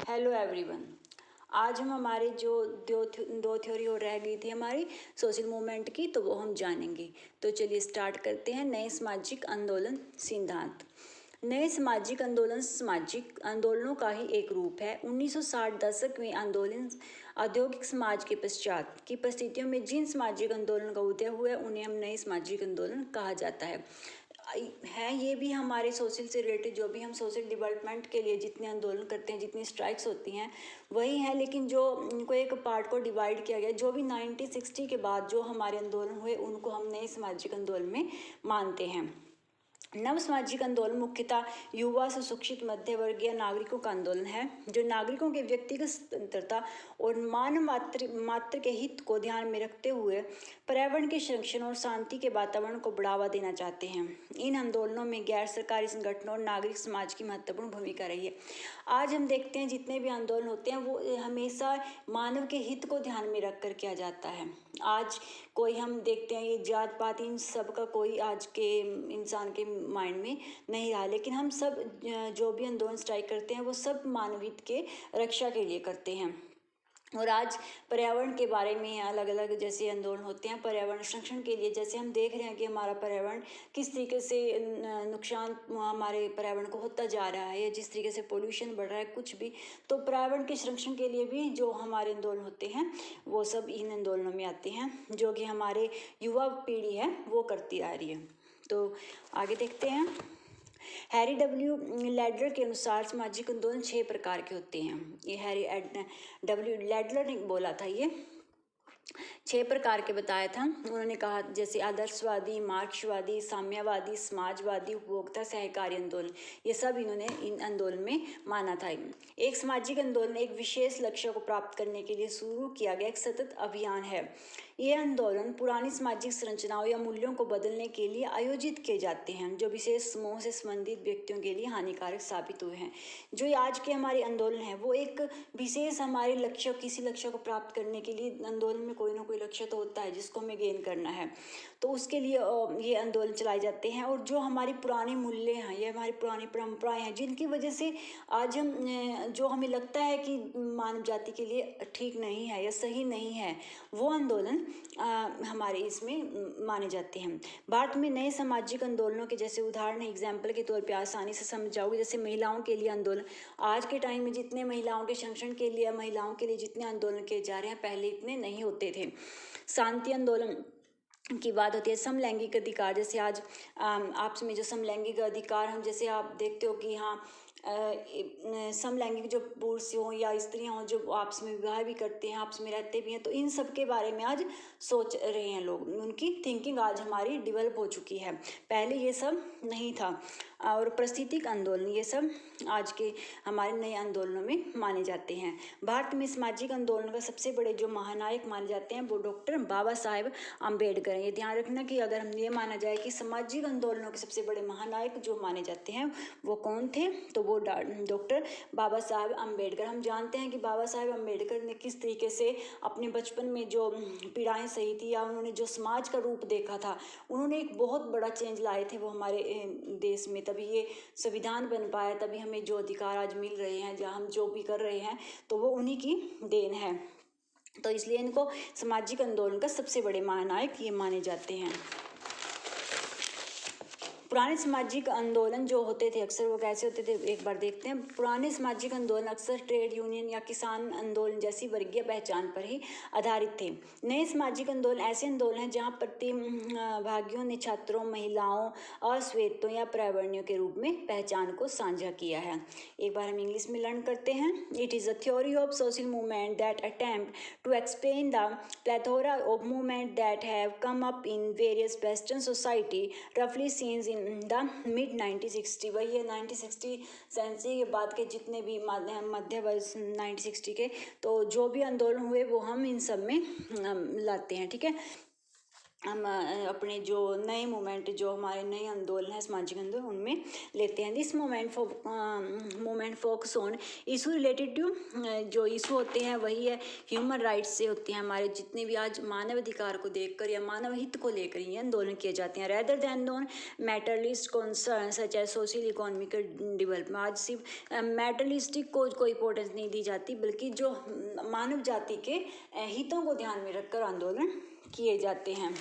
Hello everyone. आज हम हमारे जो दो थ्योरी और रह गई थी हमारी सोशल मूवमेंट की, तो वो हम जानेंगे। तो चलिए स्टार्ट करते हैं। नए सामाजिक आंदोलन सिद्धांत। नए सामाजिक आंदोलन सामाजिक आंदोलनों का ही एक रूप है। 1960 दशक में आंदोलन औद्योगिक समाज के पश्चात की परिस्थितियों में जिन सामाजिक आंदोलन का उदय हुआ है उन्हें हम नए सामाजिक आंदोलन कहा जाता है। ये भी हमारे सोशल से रिलेटेड, जो भी हम सोशल डेवलपमेंट के लिए जितने आंदोलन करते हैं, जितनी स्ट्राइक्स होती हैं वही है। लेकिन जो उनको एक पार्ट को डिवाइड किया गया, जो भी 1960 के बाद जो हमारे आंदोलन हुए उनको हम नए सामाजिक आंदोलन में मानते हैं। नव सामाजिक आंदोलन मुख्यतः युवा सुशिक्षित मध्यवर्गीय नागरिकों का आंदोलन है, जो नागरिकों के व्यक्तिगत स्वतंत्रता और मानव मात्र के हित को ध्यान में रखते हुए पर्यावरण के संरक्षण और शांति के वातावरण को बढ़ावा देना चाहते हैं। इन आंदोलनों में गैर सरकारी संगठनों और नागरिक समाज की महत्वपूर्ण भूमिका रही है। आज हम देखते हैं जितने भी आंदोलन होते हैं वो हमेशा मानव के हित को ध्यान में रख कर किया जाता है। आज कोई हम देखते हैं ये जात पात इन सब का कोई आज के इंसान के माइंड में नहीं रहा, लेकिन हम सब जो भी आंदोलन स्ट्राइक करते हैं वो सब मानव हित के रक्षा के लिए करते हैं। और आज पर्यावरण के बारे में अलग अलग जैसे आंदोलन होते हैं पर्यावरण संरक्षण के लिए। जैसे हम देख रहे हैं कि हमारा पर्यावरण किस तरीके से नुकसान हमारे पर्यावरण को होता जा रहा है, या जिस तरीके से पोल्यूशन बढ़ रहा है कुछ भी, तो पर्यावरण के संरक्षण के लिए भी जो हमारे आंदोलन होते हैं वो सब इन आंदोलनों में आते हैं, जो कि हमारे युवा पीढ़ी है वो करती आ रही है। तो आगे देखते हैं। हैरी डब्ल्यू लैडलर के अनुसार सामाजिक आंदोलन 6 प्रकार के होते हैं। ये हैरी डब्ल्यू लैडलर ने बोला था, ये 6 प्रकार के बताया था। उन्होंने कहा जैसे आदर्शवादी, मार्क्सवादी, साम्यवादी, समाजवादी, उपभोक्ता, सहकारी आंदोलन, ये सब इन्होंने इन आंदोलन में माना था। एक सामाजिक आंदोलन एक विशेष लक्ष्य को प्राप्त करने के लिए शुरू किया गया एक सतत अभियान है। ये आंदोलन पुरानी सामाजिक संरचनाओं या मूल्यों को बदलने के लिए आयोजित किए जाते हैं, जो विशेष समूह से संबंधित व्यक्तियों के लिए हानिकारक साबित हुए हैं। जो आज के हमारे आंदोलन है वो एक विशेष हमारे लक्ष्य, किसी लक्ष्य को प्राप्त करने के लिए आंदोलन में कोई ना कोई लक्ष्य तो होता है जिसको हमें गेन करना है, तो उसके लिए ये आंदोलन चलाए जाते हैं। और जो हमारी पुराने मूल्य हैं, ये हमारी पुरानी परंपराएं हैं, जिनकी वजह से आज हम जो हमें लगता है कि मानव जाति के लिए ठीक नहीं है या सही नहीं है, वो आंदोलन हमारे इसमें माने जाते हैं। भारत में नए सामाजिक आंदोलनों के जैसे उदाहरण एग्जाम्पल के तौर पे आसानी से समझ जाओगे, जैसे महिलाओं के लिए आंदोलन। आज के टाइम में जितने महिलाओं के संरक्षण के लिए, महिलाओं के लिए जितने आंदोलन किए जा रहे हैं पहले इतने नहीं होते थे। शांति आंदोलन की बात होती है। समलैंगिक अधिकार, जैसे आज आपस में जो समलैंगिक अधिकार, हम जैसे आप देखते हो कि हाँ समलैंगिक जो पुरुष हों या स्त्रियां हों जो आपस में विवाह भी करते हैं, आपस में रहते भी हैं, तो इन सब के बारे में आज सोच रहे हैं लोग। उनकी थिंकिंग आज हमारी डेवलप हो चुकी है, पहले ये सब नहीं था। और पारिस्थितिक आंदोलन, ये सब आज के हमारे नए आंदोलनों में माने जाते हैं। भारत में सामाजिक आंदोलन का सबसे बड़े जो महानायक माने जाते हैं वो डॉक्टर बाबा साहेब अम्बेडकर हैं। ये ध्यान रखना कि अगर हम ये माना जाए कि सामाजिक आंदोलनों के सबसे बड़े महानायक जो माने जाते हैं वो कौन थे, तो वो डॉक्टर बाबा साहेब अम्बेडकर। हम जानते हैं कि बाबा साहेब अम्बेडकर ने किस तरीके से अपने बचपन में जो पीड़ाएं सही थी, या उन्होंने जो समाज का रूप देखा था, उन्होंने एक बहुत बड़ा चेंज लाए थे वो हमारे देश में। तभी ये संविधान बन पाया, तभी हमें जो अधिकार आज मिल रहे हैं, जहाँ हम जो भी कर रहे हैं, तो वो उन्हीं की देन है। तो इसलिए इनको सामाजिक आंदोलन का सबसे बड़े महानायक ये माने जाते हैं। पुराने सामाजिक आंदोलन जो होते थे अक्सर वो कैसे होते थे, एक बार देखते हैं। पुराने सामाजिक आंदोलन अक्सर ट्रेड यूनियन या किसान आंदोलन जैसी वर्गीय पहचान पर ही आधारित थे। नए सामाजिक आंदोलन ऐसे आंदोलन हैं जहां प्रतिभागियों ने छात्रों, महिलाओं, अश्वेतों या पर्यावरणियों के रूप में पहचान को साझा किया है। एक बार हम इंग्लिश में लर्न करते हैं। It is a theory of social movement that attempt to explain the plethora of movement that have come up in various western society रफली सीन्स इन द मिड 1960। वही है 1960 सेंचुरी के बाद के जितने भी मध्य वर्ष 1960 के, तो जो भी आंदोलन हुए वो हम इन सब में लाते हैं, ठीक है। हम अपने जो नए मूवमेंट, जो हमारे नए आंदोलन है, सामाजिक आंदोलन, उनमें लेते हैं। This movement focus on issue related to, जो इशू होते हैं वही है ह्यूमन राइट्स से होते हैं। हमारे जितने भी आज मानव अधिकार को देखकर या मानव हित को लेकर ये आंदोलन किए जाते हैं। Rather than on materialist concern such as social economic development. आज सिर्फ मैटरलिस्टिक को कोई इंपॉर्टेंस नहीं दी जाती, बल्कि जो मानव जाति के हितों को ध्यान में रखकर आंदोलन किए जाते हैं।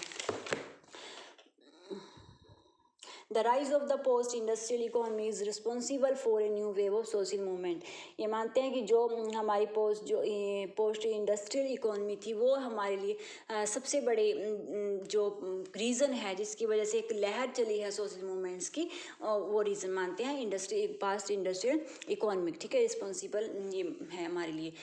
The rise of the post-industrial economy is responsible for a new wave of social movement। ये मानते हैं कि जो हमारी पोस्ट इंडस्ट्रियल इकोनॉमी थी वो हमारे लिए सबसे बड़े जो रीज़न है जिसकी वजह से एक लहर चली है सोशल मूवमेंट्स की, वो रीज़न मानते हैं पास्ट इंडस्ट्रियल इकोनॉमिक। ठीक है, रिस्पॉन्सिबल ये है हमारे लिए।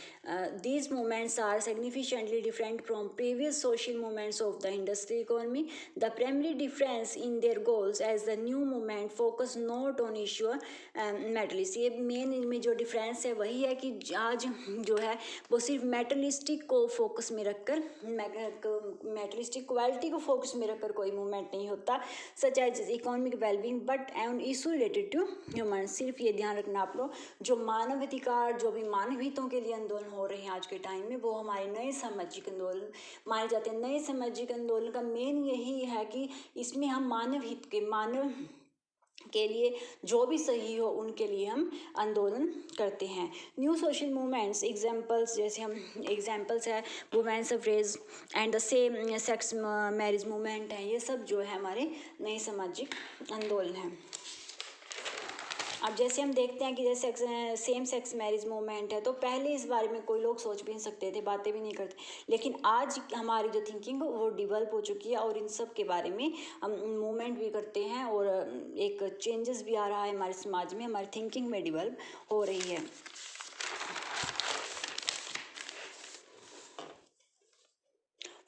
These movements are significantly different from previous social movements of the industrial economy. The primary difference in their goals as the new movement focus not on issue materialist. ये main इनमें जो difference है वही है कि आज जो है वो सिर्फ मेटलिस्टिक को फोकस में रखकर, मेटलिस्टिक क्वालिटी को फोकस में रखकर कोई मूवमेंट नहीं होता, such as economic wellbeing but an issue related to human. सिर्फ ये ध्यान रखना आप लोग, जो मानव अधिकार, जो भी मानव हितों के लिए आंदोलन हो रहे हैं आज के टाइम में, वो हमारे नए सामाजिक आंदोलन माने जाते हैं। नए सामाजिक आंदोलन का मेन यही है कि इसमें हम मानव हित के, मानव के लिए जो भी सही हो उनके लिए हम आंदोलन करते हैं। न्यू सोशल मूवमेंट्स एग्जाम्पल्स, जैसे हम एग्जाम्पल्स है women suffrage and the same sex marriage movement है, ये सब जो है हमारे नए सामाजिक आंदोलन हैं। अब जैसे हम देखते हैं कि जैसे सेम सेक्स मैरिज मूवमेंट है, तो पहले इस बारे में कोई लोग सोच भी नहीं सकते थे, बातें भी नहीं करते, लेकिन आज हमारी जो थिंकिंग वो डिवेल्प हो चुकी है और इन सब के बारे में हम मूवमेंट भी करते हैं और एक चेंजेस भी आ रहा है हमारे समाज में, हमारी थिंकिंग में डिवेल्प हो रही है।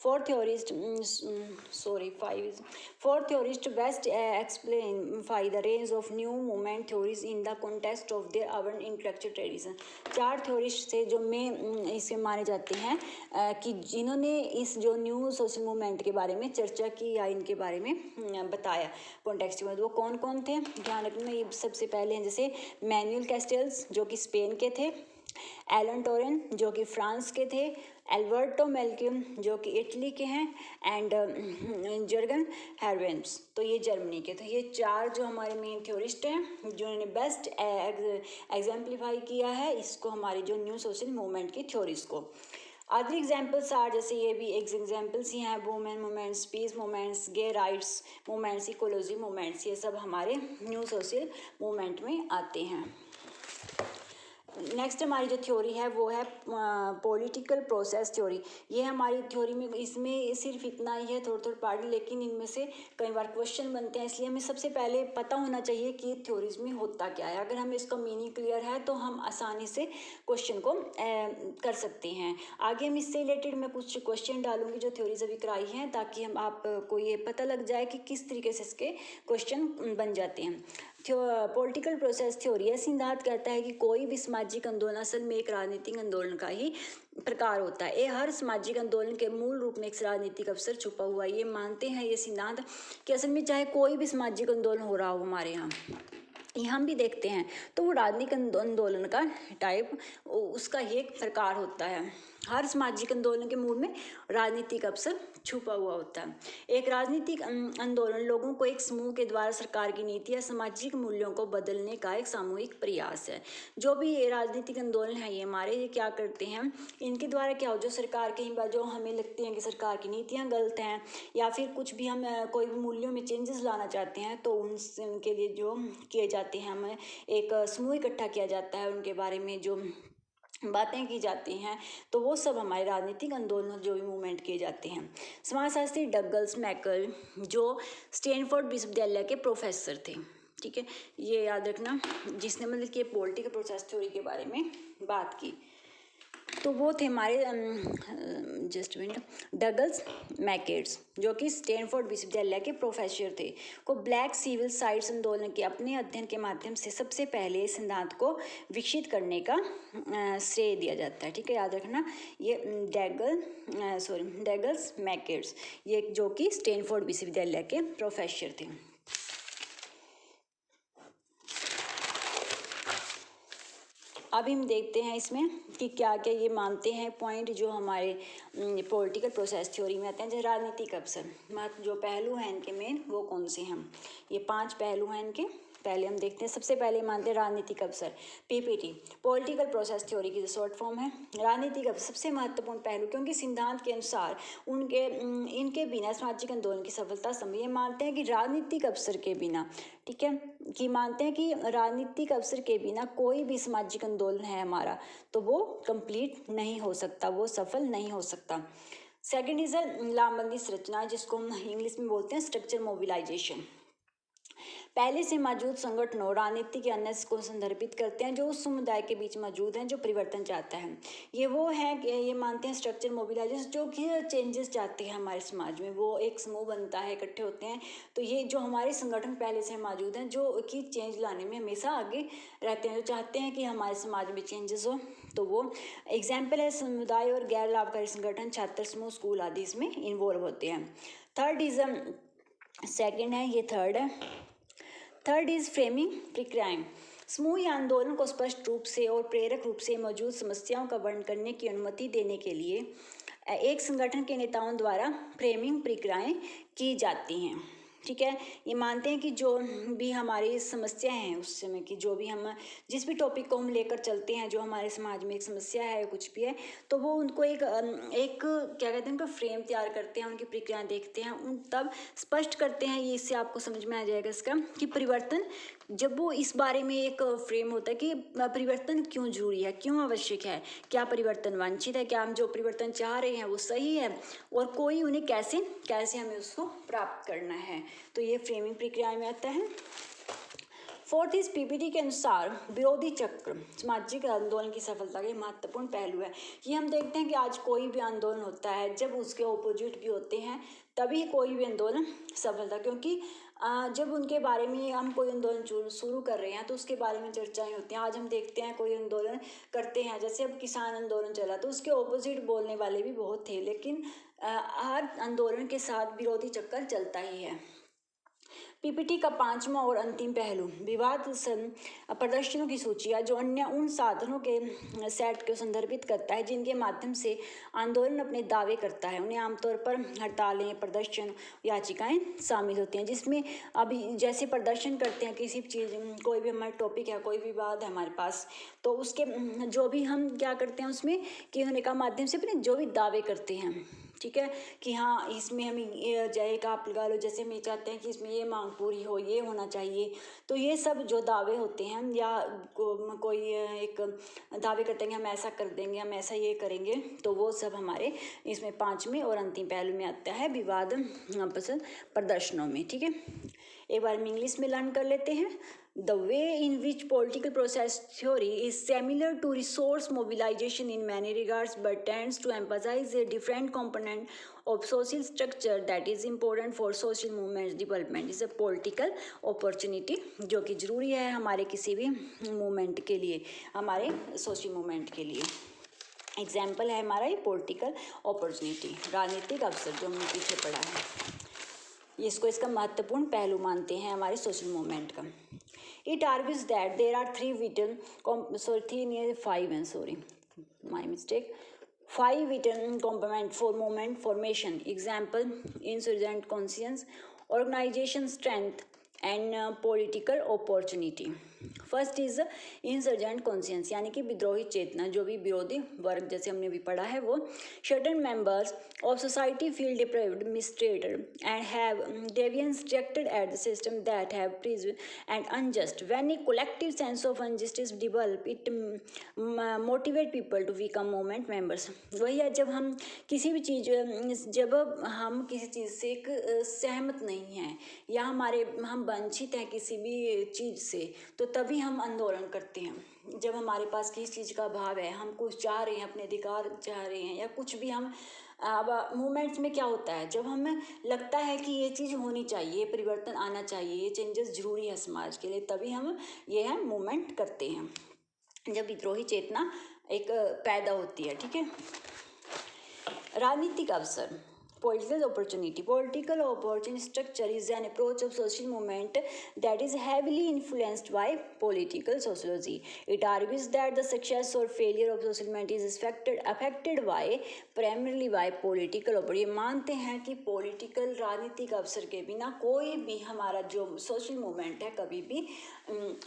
Four theorists best explain the range of new movement theories in the context of their own intellectual tradition। चार थ्योरिस्ट थे जो में इसे माने जाते हैं कि जिन्होंने इस जो न्यू सोशल मूवमेंट के बारे में चर्चा की या इनके बारे में बताया कॉन्टेक्स्ट में, वो कौन कौन थे ध्यान रखना। ये सबसे पहले हैं जैसे मैनुअल कैस्टेल्स जो कि स्पेन के थे, एलन टोरेन जो कि फ्रांस के थे, एल्बर्टो मेल्कियम जो कि इटली के हैं, एंड जर्गन हैरवेंस तो ये जर्मनी के थे। ये चार जो हमारे मेन थ्योरिस्ट हैं जिन्होंने बेस्ट एग्जाम्पलीफाई किया है इसको, हमारी जो न्यू सोशल मूवमेंट की थ्योरीज को। अदर एग्जाम्पल्स आर, जैसे ये भी एग्जाम्पल्स ही हैं, women movements, peace movements, gay rights movements, ecology movements, ये सब हमारे न्यू सोशल मूवमेंट में आते हैं। नेक्स्ट हमारी जो थ्योरी है वो है पॉलिटिकल प्रोसेस थ्योरी। ये हमारी थ्योरी में, इसमें सिर्फ इतना ही है थोड़ा पार्ट, लेकिन इनमें से कई बार क्वेश्चन बनते हैं, इसलिए हमें सबसे पहले पता होना चाहिए कि थ्योरीज में होता क्या है। अगर हमें इसका मीनिंग क्लियर है तो हम आसानी से क्वेश्चन को कर सकते हैं। आगे हम इससे रिलेटेड मैं कुछ क्वेश्चन डालूंगी जो थ्योरीज अभी कराई हैं, ताकि हम आपको ये पता लग जाए कि किस तरीके से इसके क्वेश्चन बन जाते हैं। पॉलिटिकल प्रोसेस थ्योरी है, सिद्धांत कहता है कि कोई भी सामाजिक आंदोलन असल में एक राजनीतिक आंदोलन का ही प्रकार होता है। ये हर सामाजिक आंदोलन के मूल रूप में एक राजनीतिक अवसर छुपा हुआ है। ये मानते हैं ये सिद्धांत कि असल में चाहे कोई भी सामाजिक आंदोलन हो रहा हो हमारे यहाँ, ये हम भी देखते हैं, तो वो राजनीतिक आंदोलन का टाइप उसका ही एक प्रकार होता है। हर सामाजिक आंदोलन के मूल में राजनीतिक अवसर छुपा हुआ होता है। एक राजनीतिक आंदोलन लोगों को एक समूह के द्वारा सरकार की नीति या सामाजिक मूल्यों को बदलने का एक सामूहिक प्रयास है। जो भी ये राजनीतिक आंदोलन है ये हमारे, ये क्या करते हैं, इनके द्वारा क्या हो, जो सरकार कई बार जो हमें लगती हैं कि सरकार की नीतियाँ गलत हैं या फिर कुछ भी हम कोई भी मूल्यों में चेंजेस लाना चाहते हैं, तो उनके लिए जो किए जाते हैं, हमें एक समूह इकट्ठा किया जाता है, उनके बारे में जो बातें की जाती हैं, तो वो सब हमारे राजनीतिक आंदोलन जो भी मूवमेंट किए जाते हैं। समाजशास्त्री डगलस मैकल जो स्टैनफोर्ड विश्वविद्यालय के प्रोफेसर थे, ठीक है, ये याद रखना, जिसने मतलब कि पॉलिटिकल प्रोसेस थ्योरी के बारे में बात की। तो वो थे हमारे जस्ट मिनट डगलस मैकेट्स, जो कि स्टैनफोर्ड विश्वविद्यालय के प्रोफेसर थे, को ब्लैक सिविल साइट्स आंदोलन के अपने अध्ययन के माध्यम से सबसे पहले इस सिद्धांत को विकसित करने का श्रेय दिया जाता है। ठीक है, याद रखना ये डगलस मैकेट्स, ये जो कि स्टैनफोर्ड विश्वविद्यालय के प्रोफेसर थे। अभी हम देखते हैं इसमें कि क्या क्या ये मानते हैं पॉइंट जो हमारे पॉलिटिकल प्रोसेस थ्योरी में आते हैं। जैसे राजनीतिक अवसर, जो पहलू हैं इनके मेन वो कौन से हैं, ये 5 पहलू हैं इनके। पहले हम देखते हैं, सबसे पहले मानते हैं राजनीतिक अवसर, पीपीटी, पॉलिटिकल प्रोसेस थ्योरी की जो शॉर्ट फॉर्म है। राजनीतिक अवसर सबसे महत्वपूर्ण पहलू, क्योंकि सिद्धांत के अनुसार इनके बिना सामाजिक आंदोलन की सफलता संभव। ये मानते हैं कि राजनीतिक अवसर के बिना, ठीक है, कि मानते हैं कि राजनीतिक अवसर के बिना कोई भी सामाजिक आंदोलन है हमारा तो वो कंप्लीट नहीं हो सकता, वो सफल नहीं हो सकता। सेकंड इज लामबंदी संरचना, जिसको हम इंग्लिश में बोलते हैं स्ट्रक्चर मोबिलाइजेशन। पहले से मौजूद संगठनों, राजनीति के अन्य को संदर्भित करते हैं जो उस समुदाय के बीच मौजूद हैं जो परिवर्तन चाहता है। ये वो है, ये मानते हैं स्ट्रक्चर मोबिलाइजेशन, जो कि चेंजेस चाहते हैं हमारे समाज में, वो एक समूह बनता है, इकट्ठे होते हैं। तो ये जो हमारे संगठन पहले से मौजूद हैं जो कि चेंज लाने में हमेशा आगे रहते हैं, जो चाहते हैं कि हमारे समाज में चेंजेस हो। तो वो एग्जाम्पल है समुदाय और गैर लाभकारी संगठन, छात्र समूह, स्कूल आदि इसमें इन्वॉल्व होते हैं। थर्ड इज सेकेंड है, ये थर्ड है। थर्ड इज फ्रेमिंग प्रक्रियाएं, समूह या आंदोलन को स्पष्ट रूप से और प्रेरक रूप से मौजूद समस्याओं का वर्णन करने की अनुमति देने के लिए एक संगठन के नेताओं द्वारा फ्रेमिंग प्रक्रियाएं की जाती हैं। ठीक है, ये मानते हैं कि जो भी हमारी समस्याएं हैं उस समय की, जो भी हम जिस भी टॉपिक को हम लेकर चलते हैं, जो हमारे समाज में एक समस्या है, कुछ भी है, तो वो उनको एक क्या कहते हैं, उनका फ्रेम तैयार करते हैं, उनकी प्रक्रियाएं देखते हैं, उन तब स्पष्ट करते हैं। ये इससे आपको समझ में आ जाएगा इसका कि परिवर्तन, जब वो इस बारे में एक फ्रेम होता है कि परिवर्तन क्यों जरूरी है, क्यों आवश्यक है, क्या परिवर्तन वांछित है, क्या हम जो परिवर्तन चाह रहे हैं वो सही है, और कोई उन्हें कैसे हमें उसको प्राप्त करना है। तो ये फ्रेमिंग प्रक्रिया में आता है। फोर्थ इज पीपीटी के अनुसार विरोधी चक्र सामाजिक आंदोलन की सफलता के महत्वपूर्ण पहलू है। ये हम देखते हैं कि आज कोई भी आंदोलन होता है, जब उसके ऑपोजिट भी होते हैं तभी कोई भी आंदोलन सफलता, क्योंकि जब उनके बारे में हम कोई आंदोलन शुरू कर रहे हैं तो उसके बारे में चर्चाएं होती हैं। आज हम देखते हैं कोई आंदोलन करते हैं, जैसे अब किसान आंदोलन चला तो उसके ऑपोजिट बोलने वाले भी बहुत थे, लेकिन हर आंदोलन के साथ विरोधी चक्कर चलता ही है। पीपीटी का 5वां और अंतिम पहलू विवाद प्रदर्शनों की सूची है, जो अन्य उन साधनों के सेट को संदर्भित करता है जिनके माध्यम से आंदोलन अपने दावे करता है। उन्हें आमतौर पर हड़तालें, प्रदर्शन, याचिकाएं शामिल होती हैं, जिसमें अभी जैसे प्रदर्शन करते हैं किसी चीज़, कोई भी हमारा टॉपिक है, कोई विवाद है हमारे पास, तो उसके जो भी हम क्या करते हैं उसमें कि होने का माध्यम से अपने जो भी दावे करते हैं, ठीक है, कि हाँ इसमें हमें जाए का आप लगा लो, जैसे हम ये चाहते हैं कि इसमें ये मांग पूरी हो, ये होना चाहिए, तो ये सब जो दावे होते हैं, या कोई एक दावे करते हैं कि हम ऐसा कर देंगे, हम ऐसा ये करेंगे, तो वो सब हमारे इसमें 5वें और अंतिम पहलू में आता है, विवाद प्रदर्शनों में। ठीक है, एक बार हम इंग्लिश में लर्न कर लेते हैं। The way in which political process theory is similar to resource mobilization in many regards, but tends to emphasize a different component of social structure that is important for social movements development is a political opportunity, जो कि जरूरी है हमारे किसी भी movement के लिए, हमारे सोशल मूवमेंट के लिए। एग्जाम्पल है हमारा ये पॉलिटिकल अपॉर्चुनिटी, राजनीतिक अवसर, जो हमने पीछे पढ़ा है, इसको इसका महत्वपूर्ण पहलू मानते हैं हमारे सोशल मूवमेंट का। It argues that there are 5 vital components for movement formation. Example: insurgent conscience, organization strength, and political opportunity. First is insurgent conscience, यानी कि विद्रोही चेतना, जो भी विरोधी वर्ग, जैसे हमने भी पढ़ा है वो, certain members of society feel deprived, mistreated and have deviance rejected at the system that have prized and unjust. When a collective sense of injustice develop, it motivate people to become movement members. वही है, जब हम किसी भी चीज़, जब हम किसी चीज़ से एक सहमत नहीं हैं, या हम वंचित हैं किसी भी चीज़ से, तो तभी हम आंदोलन करते हैं। जब हमारे पास किसी चीज़ का अभाव है, हम कुछ चाह रहे हैं, अपने अधिकार चाह रहे हैं या कुछ भी हम अब मूवमेंट्स में क्या होता है, जब हमें लगता है कि ये चीज़ होनी चाहिए, ये परिवर्तन आना चाहिए, ये चेंजेस जरूरी है समाज के लिए, तभी हम ये है मूवमेंट करते हैं, जब विद्रोही चेतना एक पैदा होती है। ठीक है। राजनीतिक अवसर, political opportunity structure is an approach of social movement that is heavily influenced by political sociology. It argues that the success or failure of social movement is affected by primarily by political opportunity. ये मानते हैं कि political राजनीतिक अवसर के बिना कोई भी हमारा जो सोशल मूवमेंट है कभी भी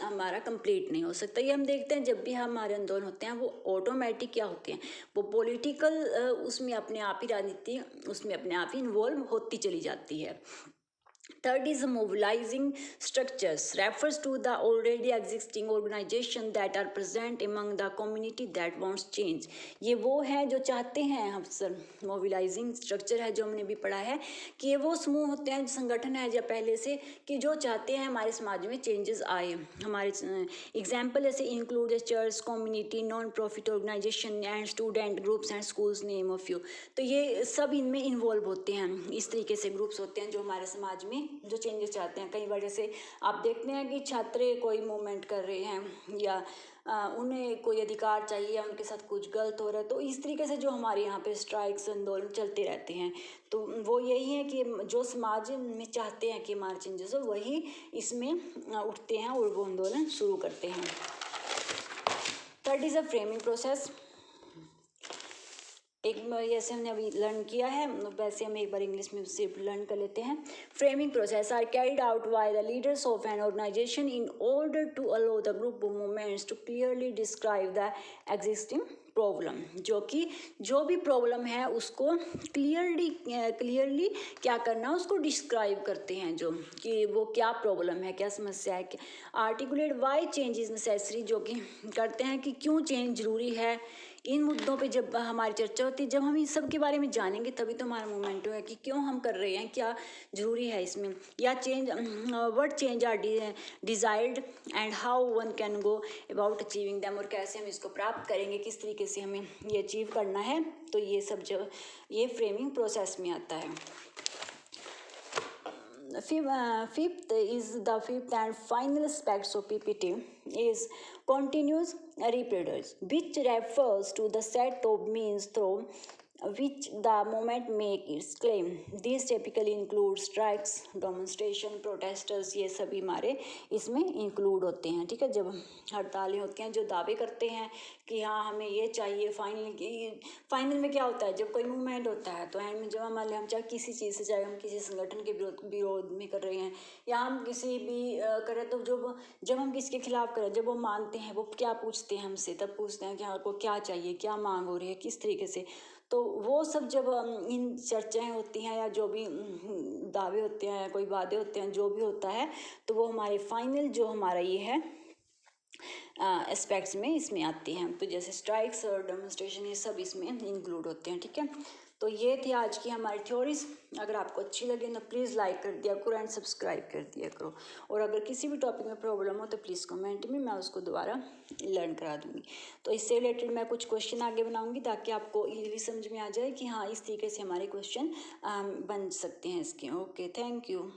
हमारा कंप्लीट नहीं हो सकता। ये हम देखते हैं जब भी हमारे आंदोलन होते हैं वो ऑटोमेटिक क्या होते हैं, वो पॉलिटिकल उसमें अपने आप ही राजनीति उसमें अपने आप ही इन्वॉल्व होती चली जाती है। Third is mobilizing structures, refers to the already existing organization that are present among the community that wants change. ये वो है जो चाहते हैं हम सर, मोबिलाइजिंग स्ट्रक्चर है जो हमने भी पढ़ा है कि ये वो समूह होते हैं, संगठन है जो पहले से कि जो चाहते हैं हमारे समाज में चेंजेस आए। हमारे एग्जाम्पल ऐसे include church, community, non profit organisation and student groups and schools, name of you. तो ये सब इनमें इन्वॉल्व होते हैं, इस तरीके से ग्रुप्स होते हैं जो हमारे समाज में जो चेंजेस चाहते हैं। कई बार जैसे आप देखते हैं कि छात्र कोई मूवमेंट कर रहे हैं या उन्हें कोई अधिकार चाहिए या उनके साथ कुछ गलत हो रहा है, तो इस तरीके से जो हमारे यहाँ पे स्ट्राइक्स आंदोलन चलते रहते हैं, तो वो यही है कि जो समाज में चाहते हैं कि हमारे चेंजेस हो वही इसमें उठते हैं और वो आंदोलन शुरू करते हैं। Third is a framing process. एक जैसे हमने अभी लर्न किया है वैसे हम एक बार इंग्लिश में सिर्फ लर्न कर लेते हैं। Framing process are carried out by the leaders of an organisation in order to allow the group of movements to clearly describe the existing problem. जो कि जो भी प्रॉब्लम है उसको क्लियरली क्या करना, उसको डिस्क्राइब करते हैं, जो कि वो क्या प्रॉब्लम है, क्या समस्या है। Articulate why change is necessary, जो कि करते हैं कि क्यों चेंज जरूरी है। इन मुद्दों पे जब हमारी चर्चा होती है, जब हम इन सब के बारे में जानेंगे तभी तो हमारा मूवमेंट है कि क्यों हम कर रहे हैं, क्या ज़रूरी है इसमें, या change what change are desired and how one can go about achieving them, और कैसे हम इसको प्राप्त करेंगे, किस तरीके से हमें ये अचीव करना है। तो ये सब जब ये फ्रेमिंग प्रोसेस में आता है। Fifth and final aspects of PPT is continuous reproduce, which refers to the set of means through which the movement make its claim. These typically include strikes, demonstration, protesters, ये सभी हमारे इसमें include होते हैं। ठीक है। जब हड़तालें होती हैं, जो दावे करते हैं कि हाँ हमें ये चाहिए, फाइनल में क्या होता है, जब कोई मूवमेंट होता है तो एंड में जब हमारे हम चाहे किसी चीज़ से, चाहे हम किसी संगठन के विरोध में कर रहे हैं या हम किसी भी करें, तो जब हम किसके खिलाफ करें, जब वो मानते हैं, वो क्या पूछते हैं हमसे, तब पूछते हैं कि आपको क्या चाहिए, क्या मांग हो रही है, किस तरीके से। तो वो सब जब इन चर्चाएं होती हैं या जो भी दावे होते हैं, कोई वादे होते हैं, जो भी होता है, तो वो हमारे फाइनल जो हमारा ये है एस्पेक्ट्स में इसमें आती हैं। तो जैसे स्ट्राइक्स और डेमोन्स्ट्रेशन ये सब इसमें इंक्लूड होते हैं। ठीक है। तो ये थी आज की हमारी थ्योरीज। अगर आपको अच्छी लगे तो प्लीज़ लाइक कर दिया करो एंड सब्सक्राइब कर दिया करो, और अगर किसी भी टॉपिक में प्रॉब्लम हो तो प्लीज़ कमेंट में, मैं उसको दोबारा लर्न करा दूँगी। तो इससे रिलेटेड मैं कुछ क्वेश्चन आगे बनाऊँगी ताकि आपको इजीली समझ में आ जाए कि हाँ इस तरीके से हमारे क्वेश्चन बन सकते हैं इसके। Okay, thank you.